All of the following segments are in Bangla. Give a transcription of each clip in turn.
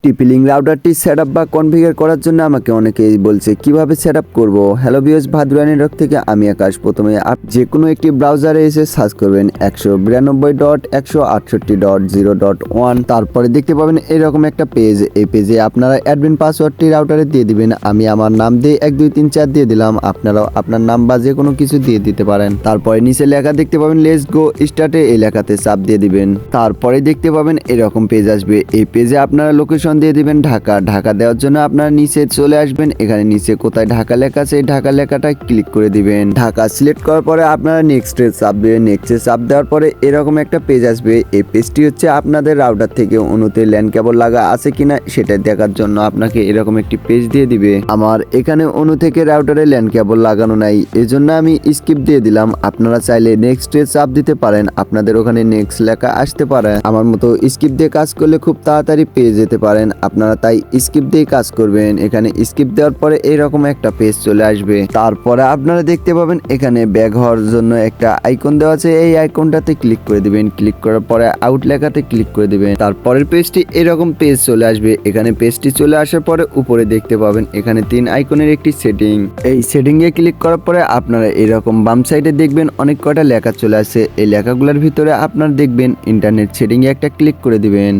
টিপি-লিঙ্ক রাউটারটি সেটআপ বা কনফিগার করার জন্য আমাকে অনেকেই বলছে কিভাবে সেটআপ করব। হ্যালো ভিউয়ার্স, ভাদুরা নেটওয়ার্ক থেকে আমি আকাশ। প্রথমে যে কোনো একটি ব্রাউজারে এসে সার্চ করবেন 192.168.0.1। তারপরে দেখতে পাবেন এরকম একটা পেজ। এই পেজে আপনারা অ্যাডমিন পাসওয়ার্ডটি রাউটারে দিয়ে দিবেন। আমি আমার নাম দিয়ে 1 2 3 4 দিয়ে দিলাম। আপনারাও আপনার নাম বা যে কোনো কিছু দিয়ে দিতে পারেন। তারপরে নিচে লেখা দেখতে পাবেন লেটস গো স্টার্টে, এই লেখাতে চাপ দিয়ে দিবেন। তারপরে দেখতে পাবেন এরকম পেজ আসবে। এই পেজে আপনারা লোকেশন দিয়ে দিবেন ঢাকা। ঢাকা দেওয়ার জন্য আপনারা নিচে চলে আসবেন। এখানে নিচে কোথায় ঢাকা লেখা আছে, ঢাকা লেখাটা ক্লিক করে দিবেন। ঢাকা সিলেক্ট করার পরে আপনারা নেক্সটে চাপ দিবেন। নেক্সটে চাপ দেওয়ার পরে এরকম একটা পেজ আসবে। এই পেজটি হচ্ছে আপনাদের রাউটার থেকে অনুতে ল্যান্ড কেবল লাগা আছে কিনা সেটা দেখার জন্য আপনাকে এরকম একটি পেজ দিয়ে দিবে। আমার এখানে অনু থেকে রাউটারে ল্যান্ড কেবল লাগানো নাই, এজন্য আমি স্কিপ দিয়ে দিলাম। আপনারা চাইলে নেক্সটে চাপ দিতে পারেন, আপনাদের ওখানে নেক্সট লেখা আসতে পারে। আমার মতো স্কিপ দিয়ে কাজ করলে খুব তাড়াতাড়ি পেয়ে যেতে পারেন, আপনারা তাই স্কিপ দিয়ে কাজ করবেন। এখানে স্কিপ দেওয়ার পরে এইরকম একটা পেজ চলে আসবে। তারপরে আপনারা দেখতে পাবেন এখানে ব্যাক হওয়ার জন্য একটা আইকন দেওয়া আছে। এই আইকনটাতে ক্লিক করে দিবেন। ক্লিক করার পরে আউট লেখাতে ক্লিক করে দিবেন। তারপরের পেজটি এরকম পেজ চলে আসবে। এখানে পেজটি চলে আসার পরে উপরে দেখতে পাবেন এখানে 3 আইকনের একটি সেটিং। এই সেটিং এ ক্লিক করার পরে আপনারা এরকম বাম সাইডে দেখবেন অনেক কয়টা লেখা চলে আসছে। এই লেখাগুলোর ভিতরে আপনারা দেখবেন ইন্টারনেট সেটিং এ একটা ক্লিক করে দিবেন।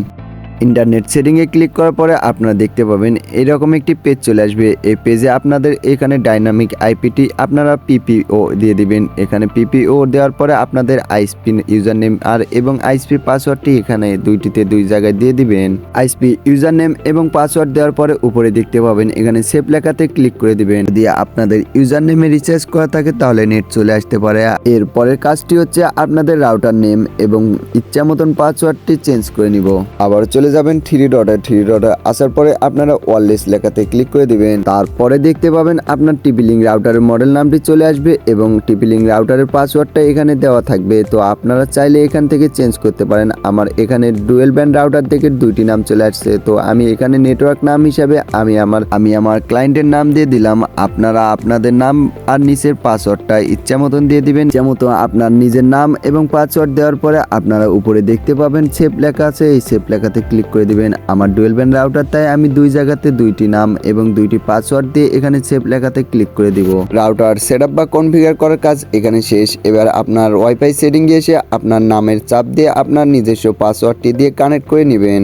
ইন্টারনেট সেটিংয়ে ক্লিক করার পরে আপনারা দেখতে পাবেন এরকম একটি পেজ চলে আসবে। এই পেজে আপনাদের এখানে ডাইনামিক আইপিটি আপনারা পিপিও দিয়ে দিবেন। এখানে পিপিও দেওয়ার পরে আপনাদের আইএসপি ইউজার নেম আর এবং আইএসপি পাসওয়ার্ডটি এখানে দুই জায়গায় দিয়ে দিবেন। আইএসপি ইউজার নেম এবং পাসওয়ার্ড দেওয়ার পরে উপরে দেখতে পাবেন এখানে সেভ লেখাতে ক্লিক করে দিবেন। যদি আপনাদের ইউজার নেমে রিচার্জ করা থাকে তাহলে নেট চলে আসতে পারে। এর পরের কাজটি হচ্ছে আপনাদের রাউটার নেম এবং ইচ্ছা মতন পাসওয়ার্ডটি চেঞ্জ করে নিব। আবার চলে যাবেন থ্রি ডটে আসার পরে আপনারা ওয়্যারলেস লেখাতে ক্লিক করে দিবেন। তারপরে দেখতে পাবেন আপনার টিপি-লিঙ্ক রাউটারের মডেল নামটি চলে আসবে এবং টিপি-লিঙ্ক রাউটারের পাসওয়ার্ডটা এখানে দেওয়া থাকবে। তো আপনারা চাইলে এখান থেকে চেঞ্জ করতে পারেন। আমার এখানে ডুয়েল ব্যান্ড রাউটার থেকে 2টি নাম চলে আসছে, তো আমি এখানে নেটওয়ার্ক নাম হিসাবে আমি আমার ক্লায়েন্টের নাম দিয়ে দিলাম। আপনারা আপনাদের নাম আর নিচের পাসওয়ার্ডটা ইচ্ছা মতন দিয়ে দিবেন। যেমন আপনার নিজের নাম এবং পাসওয়ার্ড দেওয়ার পরে আপনারা উপরে দেখতে পাবেন সেভ লেখা আছে। এই সেভ লেখাতে ক্লিক করে দিবেন। আমার ডুয়েল ব্যান্ড রাউটার তাই আমি 2 জায়গাতে 2টি নাম এবং 2টি পাসওয়ার্ড দিয়ে এখানে সেভ লেখাতে ক্লিক করে দিব। রাউটার সেটআপ বা কনফিগার করার কাজ এখানে শেষ। এবার আপনার ওয়াইফাই সেটিং এ এসে আপনার নামের চাপ দিয়ে আপনার নিজস্ব পাসওয়ার্ডটি দিয়ে কানেক্ট করে নেবেন।